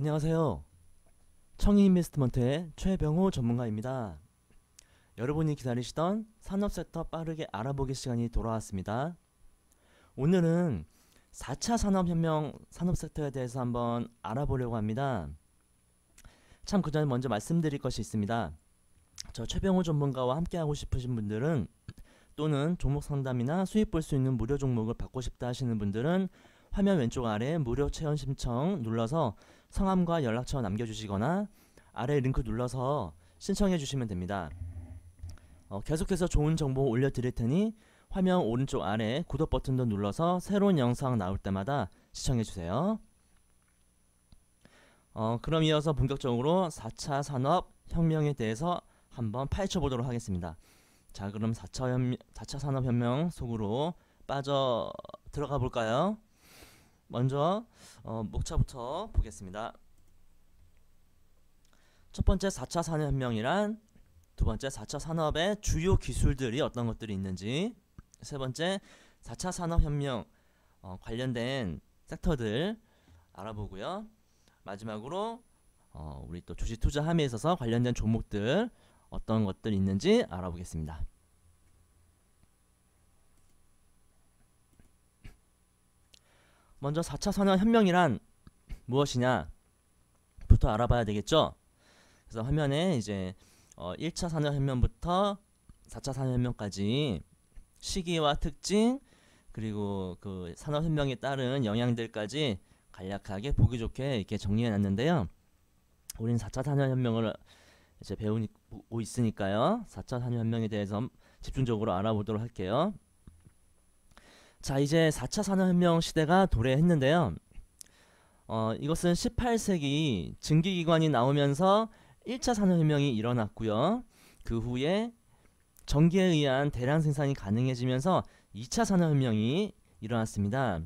안녕하세요. 청인인베스트먼트의 최병호 전문가입니다. 여러분이 기다리시던 산업 섹터 빠르게 알아보기 시간이 돌아왔습니다. 오늘은 4차 산업혁명 산업 섹터에 대해서 한번 알아보려고 합니다. 참 그 전에 먼저 말씀드릴 것이 있습니다. 저 최병호 전문가와 함께하고 싶으신 분들은 또는 종목 상담이나 수익 볼 수 있는 무료 종목을 받고 싶다 하시는 분들은 화면 왼쪽 아래 무료 체험 신청 눌러서 성함과 연락처 남겨주시거나 아래 링크 눌러서 신청해 주시면 됩니다. 계속해서 좋은 정보 올려드릴 테니 화면 오른쪽 아래 구독 버튼도 눌러서 새로운 영상 나올 때마다 시청해 주세요. 그럼 이어서 본격적으로 4차 산업혁명에 대해서 한번 파헤쳐 보도록 하겠습니다. 자, 그럼 4차 산업혁명 속으로 빠져 들어가 볼까요? 먼저 목차부터 보겠습니다. 첫 번째 4차 산업혁명이란 두 번째 4차 산업의 주요 기술들이 어떤 것들이 있는지, 세 번째 4차 산업혁명 관련된 섹터들 알아보고요. 마지막으로 우리 또 주식 투자함에 있어서 관련된 종목들 어떤 것들이 있는지 알아보겠습니다. 먼저 4차 산업혁명이란 무엇이냐 부터 알아봐야 되겠죠. 그래서 화면에 이제 1차 산업혁명부터 4차 산업혁명까지 시기와 특징, 그리고 그 산업혁명에 따른 영향들까지 간략하게 보기 좋게 이렇게 정리해 놨는데요. 우린 4차 산업혁명을 이제 배우고 있으니까요. 4차 산업혁명에 대해서 집중적으로 알아보도록 할게요. 자, 이제 4차 산업혁명 시대가 도래했는데요. 이것은 18세기 증기기관이 나오면서 1차 산업혁명이 일어났고요. 그 후에 전기에 의한 대량 생산이 가능해지면서 2차 산업혁명이 일어났습니다.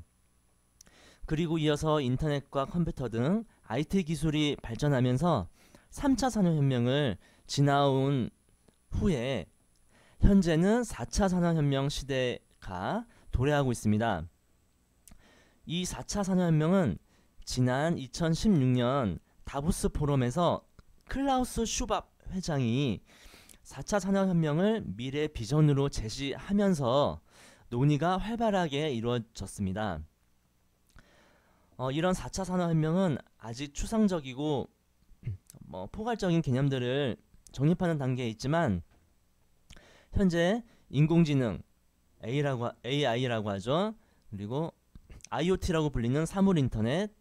그리고 이어서 인터넷과 컴퓨터 등 IT 기술이 발전하면서 3차 산업혁명을 지나온 후에 현재는 4차 산업혁명 시대가 도래하고 있습니다. 이 4차 산업혁명은 지난 2016년 다보스 포럼에서 클라우스 슈밥 회장이 4차 산업혁명을 미래 비전으로 제시하면서 논의가 활발하게 이루어졌습니다. 이런 4차 산업혁명은 아직 추상적이고 포괄적인 개념들을 정립하는 단계에 있지만 현재 인공지능 AI라고 하죠. 그리고 IoT라고 불리는 사물인터넷,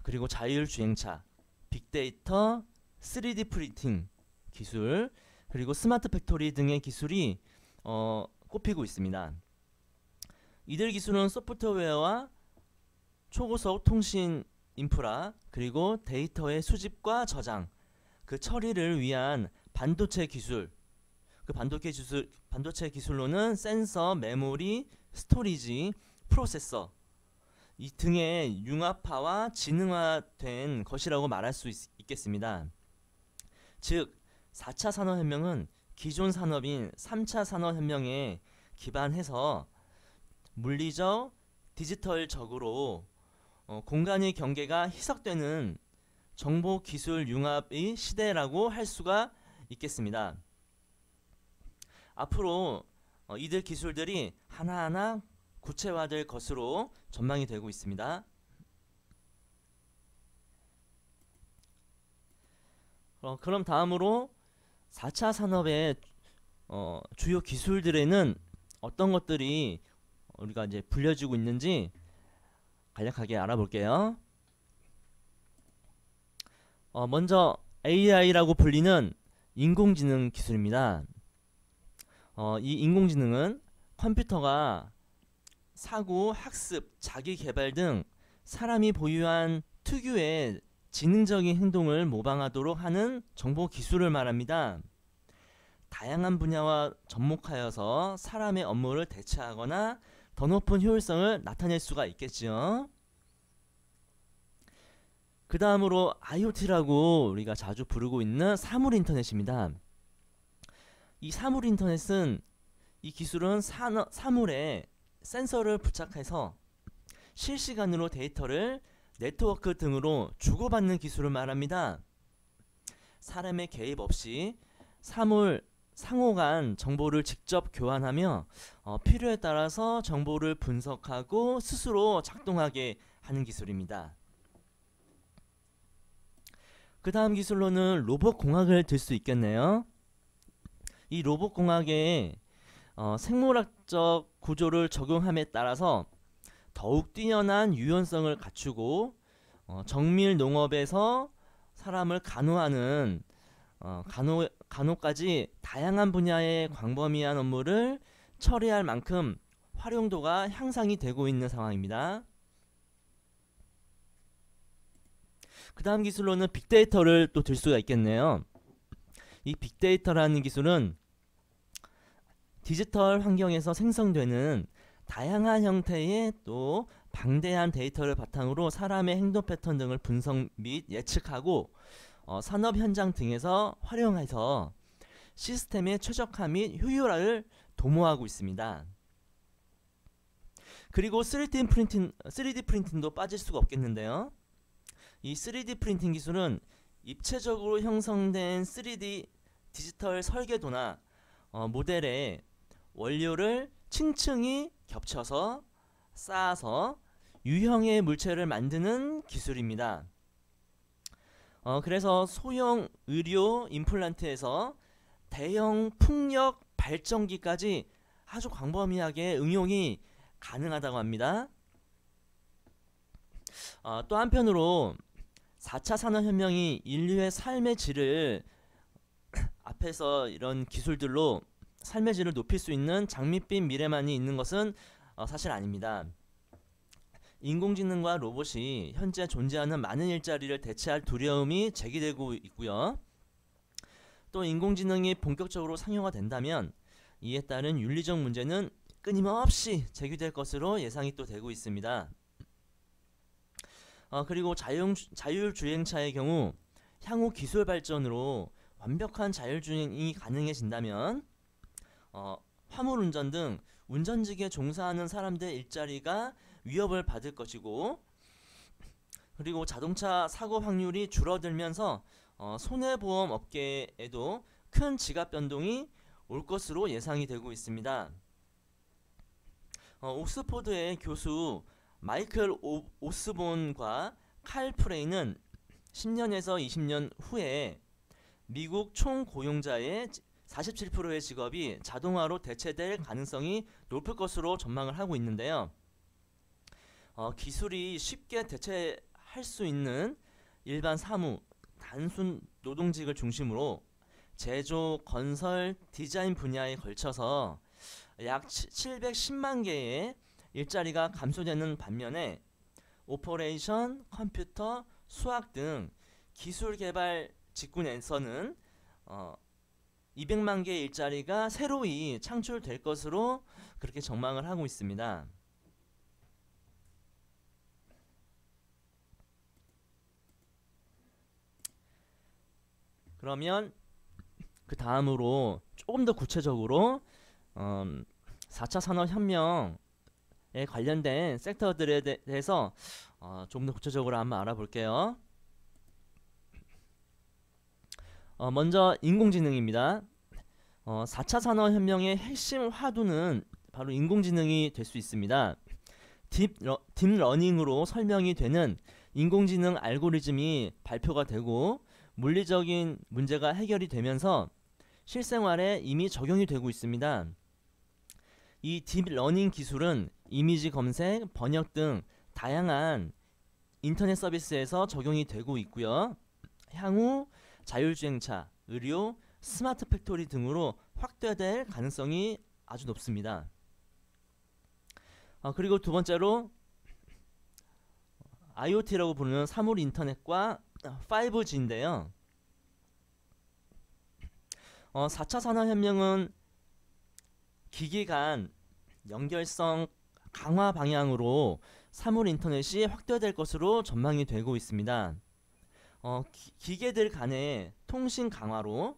그리고 자율주행차, 빅데이터, 3D 프린팅 기술, 그리고 스마트 팩토리 등의 기술이 꼽히고 있습니다. 이들 기술은 소프트웨어와 초고속 통신 인프라, 그리고 데이터의 수집과 저장, 그 처리를 위한 반도체 기술, 그 반도체 기술로는 센서, 메모리, 스토리지, 프로세서 이 등의 융합화와 지능화된 것이라고 말할 수 있겠습니다. 즉 4차 산업혁명은 기존 산업인 3차 산업혁명에 기반해서 물리적, 디지털적으로 공간의 경계가 희석되는 정보기술 융합의 시대라고 할 수가 있겠습니다. 앞으로 이들 기술들이 하나하나 구체화될 것으로 전망이 되고 있습니다. 그럼 다음으로 4차 산업의 주요 기술들에는 어떤 것들이 우리가 이제 불려지고 있는지 간략하게 알아볼게요. 먼저 AI라고 불리는 인공지능 기술입니다. 이 인공지능은 컴퓨터가 사고, 학습, 자기개발 등 사람이 보유한 특유의 지능적인 행동을 모방하도록 하는 정보 기술을 말합니다. 다양한 분야와 접목하여서 사람의 업무를 대체하거나 더 높은 효율성을 나타낼 수가 있겠지요. 그 다음으로 IoT라고 우리가 자주 부르고 있는 사물인터넷입니다. 이 사물인터넷은 이 기술은 사물에 센서를 부착해서 실시간으로 데이터를 네트워크 등으로 주고받는 기술을 말합니다. 사람의 개입 없이 상호 간 정보를 직접 교환하며 필요에 따라서 정보를 분석하고 스스로 작동하게 하는 기술입니다. 그 다음 기술로는 로봇공학을 들 수 있겠네요. 이 로봇공학에 생물학적 구조를 적용함에 따라서 더욱 뛰어난 유연성을 갖추고 정밀 농업에서 사람을 간호하는 간호까지 다양한 분야의 광범위한 업무를 처리할 만큼 활용도가 향상이 되고 있는 상황입니다. 그 다음 기술로는 빅데이터를 또 들 수가 있겠네요. 이 빅데이터라는 기술은 디지털 환경에서 생성되는 다양한 형태의 또 방대한 데이터를 바탕으로 사람의 행동 패턴 등을 분석 및 예측하고 산업 현장 등에서 활용해서 시스템의 최적화 및 효율화를 도모하고 있습니다. 그리고 3D 프린팅도 빠질 수가 없겠는데요. 이 3D 프린팅 기술은 입체적으로 형성된 3D 디지털 설계도나 모델의 원료를 층층이 겹쳐서 쌓아서 유형의 물체를 만드는 기술입니다. 그래서 소형 의료 임플란트에서 대형 풍력 발전기까지 아주 광범위하게 응용이 가능하다고 합니다. 또 한편으로 4차 산업혁명이 인류의 삶의 질을 앞에서 이런 기술들로 삶의 질을 높일 수 있는 장밋빛 미래만이 있는 것은 사실 아닙니다. 인공지능과 로봇이 현재 존재하는 많은 일자리를 대체할 두려움이 제기되고 있고요. 또 인공지능이 본격적으로 상용화된다면 이에 따른 윤리적 문제는 끊임없이 제기될 것으로 예상이 또 되고 있습니다. 그리고 자율주행차의 경우 향후 기술 발전으로 완벽한 자율주행이 가능해진다면 화물운전 등 운전직에 종사하는 사람들의 일자리가 위협을 받을 것이고, 그리고 자동차 사고 확률이 줄어들면서 손해보험 업계에도 큰 지갑 변동이 올 것으로 예상이 되고 있습니다. 옥스포드의 교수 마이클 오스본과 칼 프레이는 10년에서 20년 후에 미국 총 고용자의 47%의 직업이 자동화로 대체될 가능성이 높을 것으로 전망을 하고 있는데요. 기술이 쉽게 대체할 수 있는 일반 사무, 단순 노동직을 중심으로 제조, 건설, 디자인 분야에 걸쳐서 약 710만 개의 일자리가 감소되는 반면에 오퍼레이션, 컴퓨터, 수학 등 기술 개발 직군에서는 200만 개의 일자리가 새로이 창출될 것으로 그렇게 전망을 하고 있습니다. 그러면 그 다음으로 조금 더 구체적으로 4차 산업혁명에 관련된 섹터들에 대해서 조금 더 구체적으로 한번 알아볼게요. 먼저 인공지능입니다. 4차 산업혁명의 핵심 화두는 바로 인공지능이 될 수 있습니다. 딥러닝으로 설명이 되는 인공지능 알고리즘이 발표가 되고 물리적인 문제가 해결이 되면서 실생활에 이미 적용이 되고 있습니다. 이 딥러닝 기술은 이미지 검색, 번역 등 다양한 인터넷 서비스에서 적용이 되고 있고요. 향후 자율주행차, 의료, 스마트 팩토리 등으로 확대될 가능성이 아주 높습니다. 그리고 두 번째로 IoT라고 부르는 사물 인터넷과 5G인데요. 4차 산업혁명은 기기 간 연결성 강화 방향으로 사물 인터넷이 확대될 것으로 전망이 되고 있습니다. 기계들 간의 통신 강화로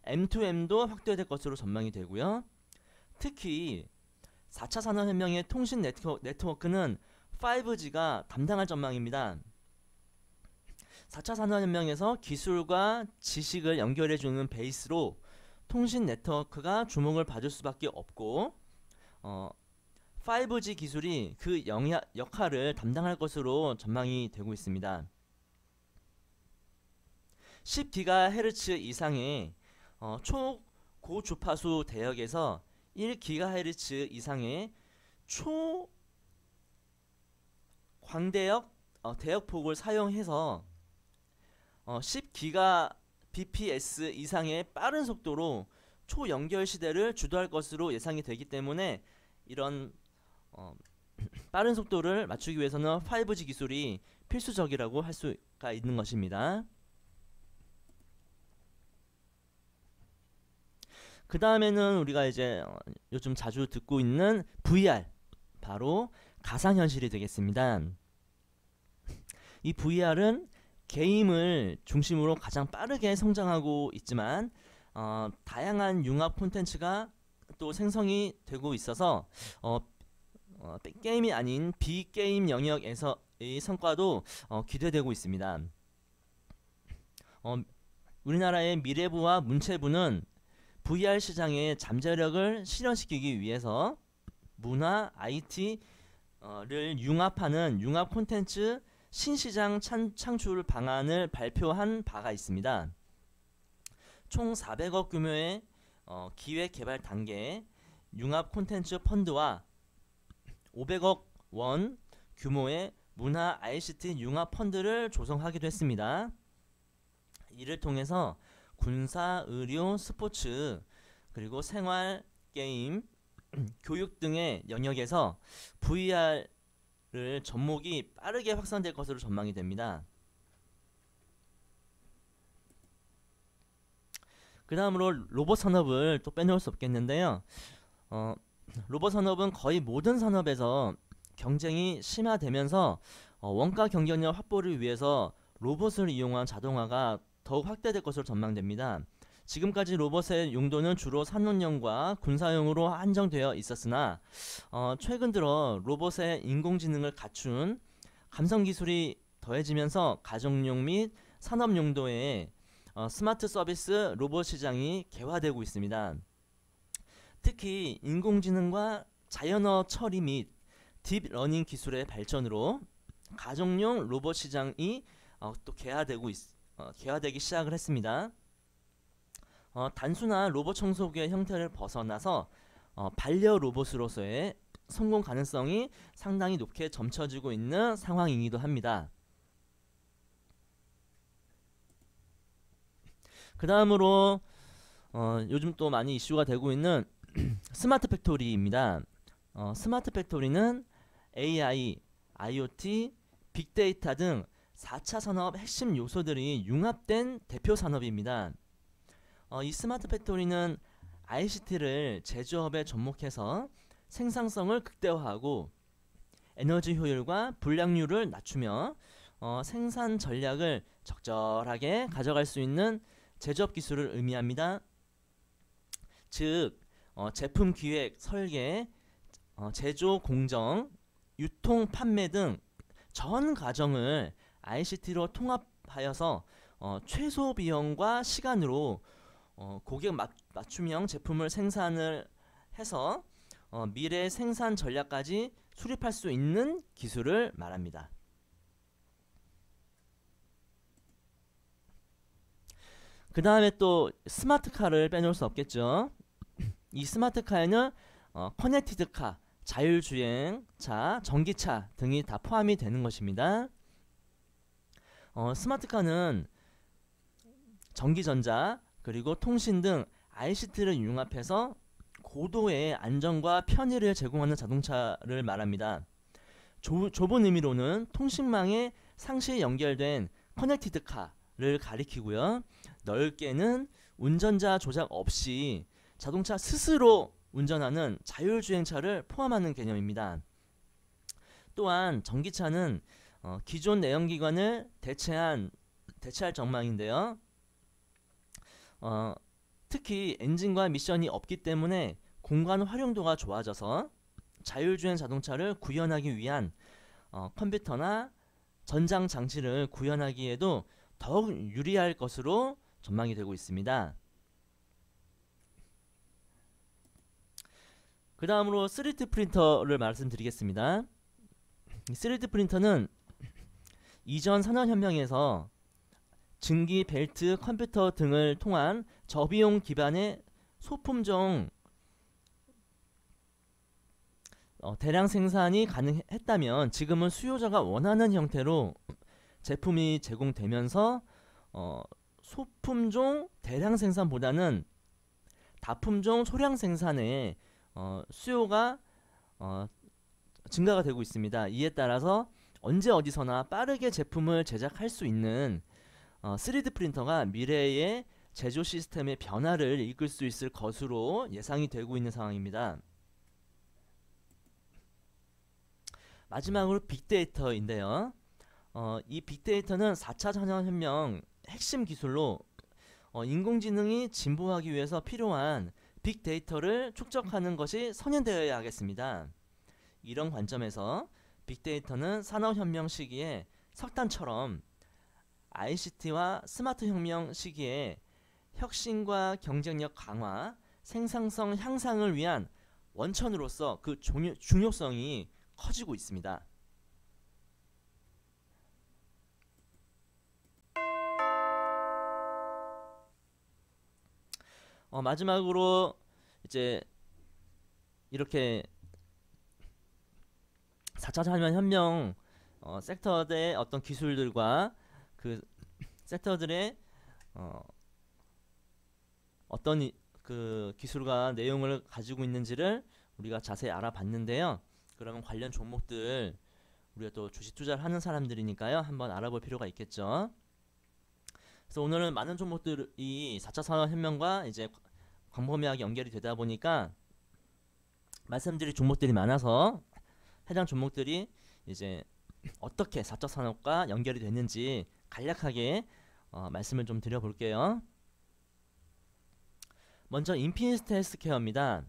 M2M도 확대될 것으로 전망이 되고요. 특히 4차 산업혁명의 통신 네트워크는 5G가 담당할 전망입니다. 4차 산업혁명에서 기술과 지식을 연결해주는 베이스로 통신 네트워크가 주목을 받을 수밖에 없고 5G 기술이 그 역할을 담당할 것으로 전망이 되고 있습니다. 10GHz 이상의 초고주파수 대역에서 1GHz 이상의 초광대역 대역폭을 사용해서 10GBps 이상의 빠른 속도로 초연결 시대를 주도할 것으로 예상이 되기 때문에 이런 빠른 속도를 맞추기 위해서는 5G 기술이 필수적이라고 할 수가 있는 것입니다. 그 다음에는 우리가 이제 요즘 자주 듣고 있는 VR, 바로 가상현실이 되겠습니다. 이 VR은 게임을 중심으로 가장 빠르게 성장하고 있지만 다양한 융합 콘텐츠가 또 생성이 되고 있어서 게임이 아닌 비게임 영역에서의 성과도 기대되고 있습니다. 우리나라의 미래부와 문체부는 VR 시장의 잠재력을 실현시키기 위해서 문화, IT를 융합하는 융합 콘텐츠 신시장 창출 방안을 발표한 바가 있습니다. 총 400억 규모의 기획개발 단계 융합 콘텐츠 펀드와 500억 원 규모의 문화 ICT 융합 펀드를 조성하기도 했습니다. 이를 통해서 군사, 의료, 스포츠, 그리고 생활, 게임, 교육 등의 영역에서 VR을 접목이 빠르게 확산될 것으로 전망이 됩니다. 그 다음으로 로봇 산업을 또 빼놓을 수 없겠는데요. 로봇 산업은 거의 모든 산업에서 경쟁이 심화되면서 원가 경쟁력 확보를 위해서 로봇을 이용한 자동화가 더욱 확대될 것으로 전망됩니다. 지금까지 로봇의 용도는 주로 산업용과 군사용으로 한정되어 있었으나 최근 들어 로봇의 인공지능을 갖춘 감성 기술이 더해지면서 가정용 및 산업 용도의 스마트 서비스 로봇 시장이 개화되고 있습니다. 특히 인공지능과 자연어 처리 및 딥러닝 기술의 발전으로 가정용 로봇 시장이 또 개화되기 시작을 했습니다. 단순한 로봇 청소기의 형태를 벗어나서 반려 로봇으로서의 성공 가능성이 상당히 높게 점쳐지고 있는 상황이기도 합니다. 그 다음으로 요즘 또 많이 이슈가 되고 있는 스마트 팩토리입니다. 스마트 팩토리는 AI, IoT, 빅데이터 등 4차 산업 핵심 요소들이 융합된 대표 산업입니다. 이 스마트 팩토리는 ICT를 제조업에 접목해서 생산성을 극대화하고 에너지 효율과 불량률을 낮추며 생산 전략을 적절하게 가져갈 수 있는 제조업 기술을 의미합니다. 즉 제품 기획, 설계, 제조, 공정, 유통, 판매 등 전 과정을 ICT로 통합하여서 최소 비용과 시간으로 고객 맞춤형 제품을 생산을 해서 미래 생산 전략까지 수립할 수 있는 기술을 말합니다. 그 다음에 또 스마트카를 빼놓을 수 없겠죠. 이 스마트카에는 커넥티드카, 자율주행차, 전기차 등이 다 포함이 되는 것입니다. 스마트카는 전기전자 그리고 통신 등 ICT를 융합해서 고도의 안정과 편의를 제공하는 자동차를 말합니다. 좁은 의미로는 통신망에 상시 연결된 커넥티드카를 가리키고요. 넓게는 운전자 조작 없이 자동차 스스로 운전하는 자율주행차를 포함하는 개념입니다. 또한 전기차는 기존 내연기관을 대체할 전망인데요. 특히 엔진과 미션이 없기 때문에 공간 활용도가 좋아져서 자율주행 자동차를 구현하기 위한 컴퓨터나 전장 장치를 구현하기에도 더욱 유리할 것으로 전망이 되고 있습니다. 그 다음으로 3D 프린터를 말씀드리겠습니다. 3D 프린터는 이전 산업혁명에서 증기, 벨트, 컴퓨터 등을 통한 저비용 기반의 소품종 대량 생산이 가능했다면 지금은 수요자가 원하는 형태로 제품이 제공되면서 소품종 대량 생산보다는 다품종 소량 생산에 수요가 증가가 되고 있습니다. 이에 따라서 언제 어디서나 빠르게 제품을 제작할 수 있는 3D 프린터가 미래의 제조 시스템의 변화를 이끌 수 있을 것으로 예상이 되고 있는 상황입니다. 마지막으로 빅데이터인데요. 이 빅데이터는 4차 산업혁명 핵심 기술로 인공지능이 진보하기 위해서 필요한 빅데이터를 축적하는 것이 선행되어야 하겠습니다. 이런 관점에서 빅데이터는 산업혁명 시기에 석탄처럼 ICT와 스마트 혁명 시기에 혁신과 경쟁력 강화, 생산성 향상을 위한 원천으로서 그 중요성이 커지고 있습니다. 마지막으로 이제 이렇게 4차 산업혁명 섹터의 어떤 기술들과 그 섹터들의 어떤 그 기술과 내용을 가지고 있는지를 우리가 자세히 알아봤는데요. 그러면 관련 종목들 우리가 또 주식 투자를 하는 사람들이니까요. 한번 알아볼 필요가 있겠죠. 그래서 오늘은 많은 종목들이 4차 산업혁명과 이제 광범위하게 연결이 되다 보니까 말씀드릴 종목들이 많아서 해당 종목들이 이제 어떻게 4차 산업과 연결이 됐는지 간략하게 말씀을 좀 드려볼게요. 먼저 인피니트 헬스케어입니다.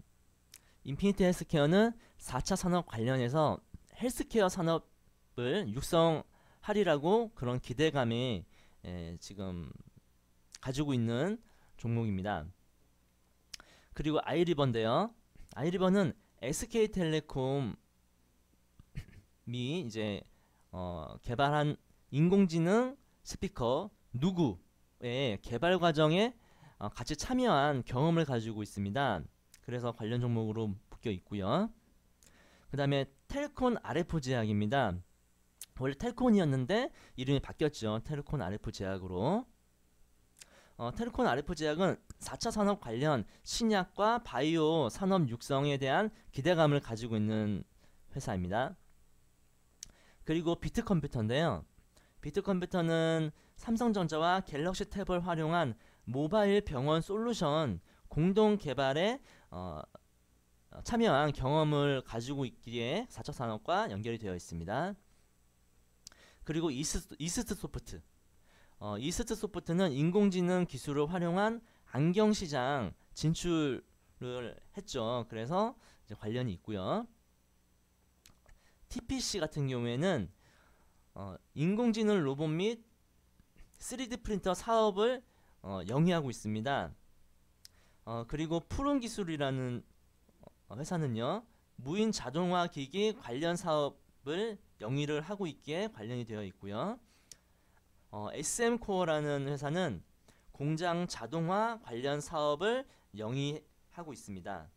인피니트 헬스케어는 4차 산업 관련해서 헬스케어 산업을 육성하리라고 그런 기대감이 지금 가지고 있는 종목입니다. 그리고 아이리버인데요. 아이리버는 SK텔레콤이 이제 개발한 인공지능 스피커 누구의 개발 과정에 같이 참여한 경험을 가지고 있습니다. 그래서 관련 종목으로 묶여 있고요. 그 다음에 텔콘 RF 제약입니다. 원래 텔콘이었는데 이름이 바뀌었죠. 텔콘 RF 제약으로. 텔콘 RF 제약은 4차 산업 관련 신약과 바이오 산업 육성에 대한 기대감을 가지고 있는 회사입니다. 그리고 비트컴퓨터인데요. 비트컴퓨터는 삼성전자와 갤럭시 탭을 활용한 모바일 병원 솔루션 공동 개발에 참여한 경험을 가지고 있기에 4차 산업과 연결이 되어 있습니다. 그리고 이스트 소프트. 이스트 소프트는 인공지능 기술을 활용한 안경 시장 진출을 했죠. 그래서 이제 관련이 있고요. TPC 같은 경우에는 인공지능 로봇 및 3D 프린터 사업을 영위하고 있습니다. 그리고 푸른 기술이라는 회사는요, 무인 자동화 기기 관련 사업을 영위를 하고 있기에 관련이 되어 있고요. SM코어라는 회사는 공장 자동화 관련 사업을 영위하고 있습니다.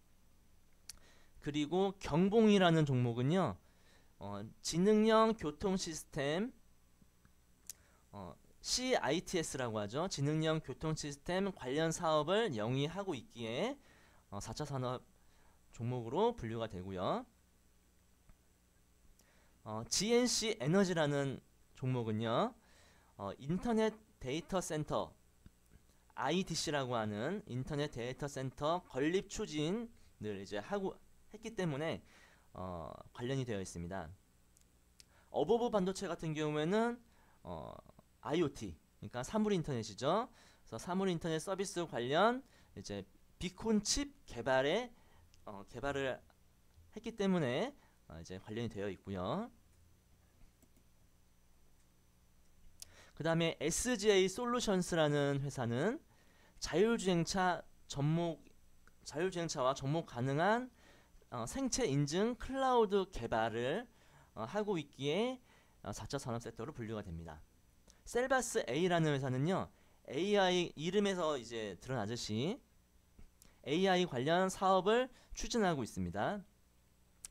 그리고 경봉이라는 종목은요, 지능형 교통 시스템 CITS라고 하죠. 지능형 교통 시스템 관련 사업을 영위하고 있기에 4차 산업 종목으로 분류가 되고요. GNC 에너지라는 종목은요, 인터넷 데이터 센터 IDC라고 하는 인터넷 데이터 센터 건립 추진을 이제 했기 때문에 관련이 되어 있습니다. 어버브 반도체 같은 경우에는 IoT, 그러니까 사물 인터넷이죠. 그래서 사물 인터넷 서비스 관련 이제 비콘 칩 개발을 했기 때문에 이제 관련이 되어 있고요. 그 다음에 SGA 솔루션스라는 회사는 자율주행차와 접목 가능한 생체 인증 클라우드 개발을 하고 있기에 4차 산업 섹터로 분류가 됩니다. 셀바스 A라는 회사는요, AI 이름에서 이제 드러나듯이 AI 관련 사업을 추진하고 있습니다.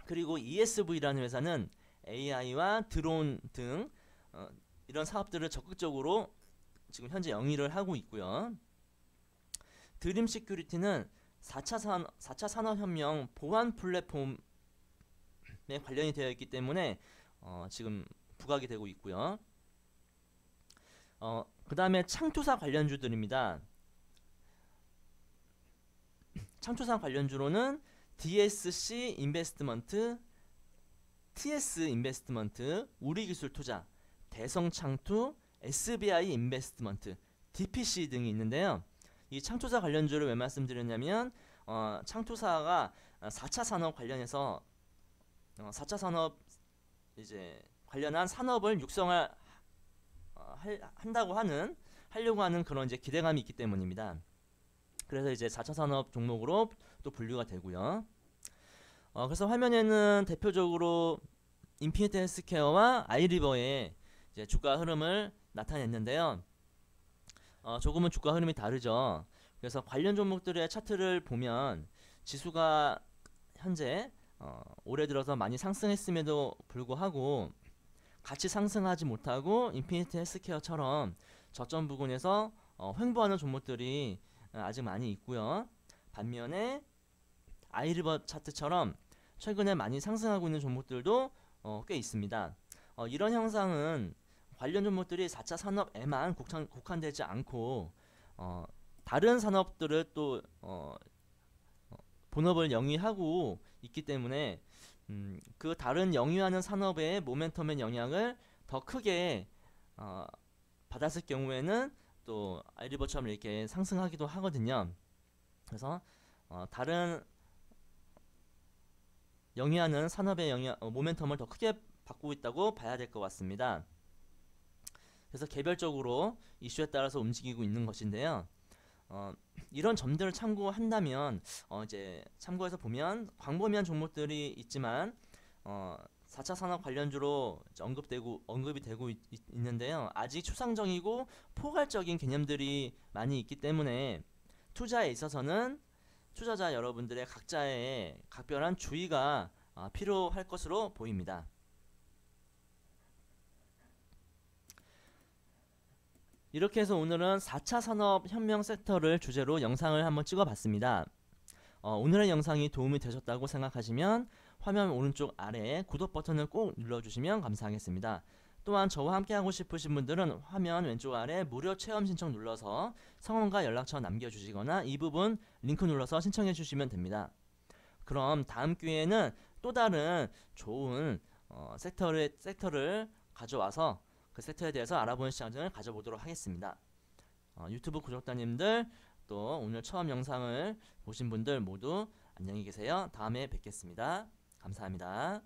그리고 ESV라는 회사는 AI와 드론 등 이런 사업들을 적극적으로 지금 현재 영위를 하고 있고요. 드림 시큐리티는 4차 산업혁명 보안 플랫폼에 관련이 되어 있기 때문에 지금 부각이 되고 있고요. 그 다음에 창투사 관련주들입니다. 창투사 관련주로는 DSC 인베스트먼트, TS 인베스트먼트, 우리기술투자, 대성창투, SBI 인베스트먼트, DPC 등이 있는데요. 이 창투사 관련주를 왜 말씀드렸냐면 창투사가 4차 산업 관련해서 4차 산업 이제 관련한 산업을 육성을 하려고 하는 그런 이제 기대감이 있기 때문입니다. 그래서 이제 4차 산업 종목으로 또 분류가 되고요. 그래서 화면에는 대표적으로 인피니트 헬스케어와 아이리버의 이제 주가 흐름을 나타냈는데요. 조금은 주가 흐름이 다르죠. 그래서 관련 종목들의 차트를 보면 지수가 현재 올해 들어서 많이 상승했음에도 불구하고 같이 상승하지 못하고 인피니트 헬스케어처럼 저점 부근에서 횡보하는 종목들이 아직 많이 있고요. 반면에 아이리버 차트처럼 최근에 많이 상승하고 있는 종목들도 꽤 있습니다. 이런 현상은 관련 종목들이 4차 산업에만 국한되지 않고 다른 산업들을 또 본업을 영위하고 있기 때문에 그 다른 영위하는 산업의 모멘텀의 영향을 더 크게 받았을 경우에는 또 아이리버처럼 이렇게 상승하기도 하거든요. 그래서 다른 영위하는 산업의 모멘텀을 더 크게 받고 있다고 봐야 될 것 같습니다. 그래서 개별적으로 이슈에 따라서 움직이고 있는 것인데요. 이런 점들을 참고한다면 이제 참고해서 보면 광범위한 종목들이 있지만 4차 산업 관련주로 언급이 되고 있는데요. 아직 추상적이고 포괄적인 개념들이 많이 있기 때문에 투자에 있어서는 투자자 여러분들의 각자의 각별한 주의가 필요할 것으로 보입니다. 이렇게 해서 오늘은 4차 산업혁명 섹터를 주제로 영상을 한번 찍어봤습니다. 오늘의 영상이 도움이 되셨다고 생각하시면 화면 오른쪽 아래에 구독 버튼을 꼭 눌러주시면 감사하겠습니다. 또한 저와 함께 하고 싶으신 분들은 화면 왼쪽 아래 무료 체험 신청 눌러서 성함과 연락처 남겨주시거나 이 부분 링크 눌러서 신청해 주시면 됩니다. 그럼 다음 기회에는 또 다른 좋은 섹터를 가져와서 그 섹터에 대해서 알아보는 시간을 가져보도록 하겠습니다. 유튜브 구독자님들 또 오늘 처음 영상을 보신 분들 모두 안녕히 계세요. 다음에 뵙겠습니다. 감사합니다.